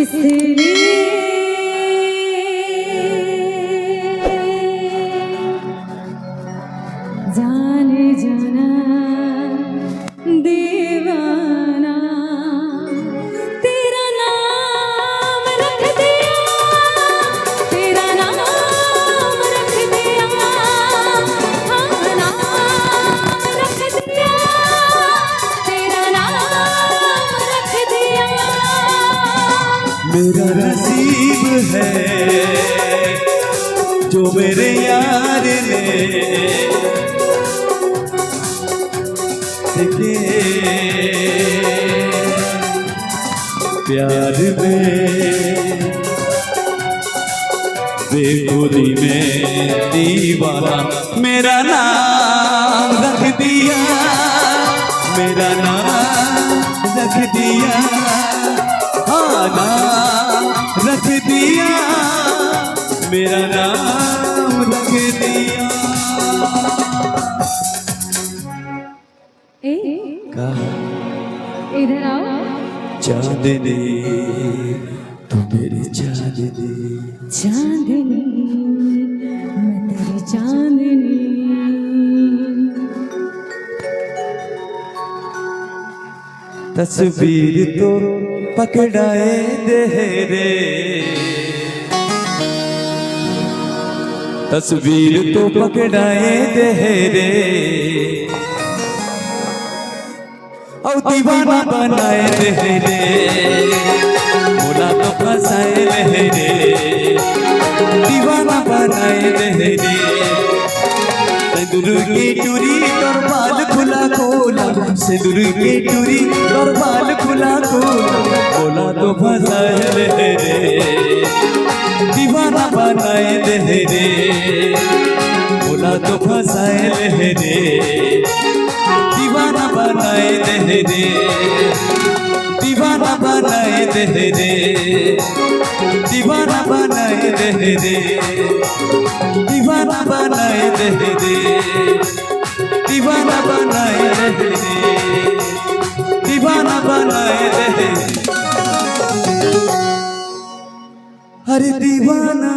इसलिए जाने जाना दीवाना तेरा नाम रख दिया, तेरा नाम रख दिया, हाँ नाम रख दिया, तेरा नाम रख दिया। मेरा नसीब है जो मेरे यार ने देखे प्यार में बेखुदी में दीवाना मेरा नाम रख दिया, मेरा नाम रख दिया, हाँ नाम रख दिया, मेरा नाम रख दिया। कहा इधर आओ। चांदनी तू मेरी चांदनी, चांदनी मैं तेरी चांदनी, तस्वीर तो पकड़ाए दे रे, तस्वीर तो पकड़ाए दे रे, और दीवाना बनाए दे रे, बोला तो फंसाए दे रे, दीवाना बनाए दे रे, सिंदूर की चूड़ी और बाल खुला खोला, सिंदूर की चूड़ी और बाल खुला खोला, बोला तो फंसाए दे रे, दीवाना बनाए दे रे, बोला तो फंसाए दे रे, दीवाना बनाए दे रे, दीवाना बनाए दे रे, दीवाना बनाए दे रे, दीवाना बनाए दे रे, दीवाना बनाए दे रे, दीवाना बनाए दे रे, अरे दीवाना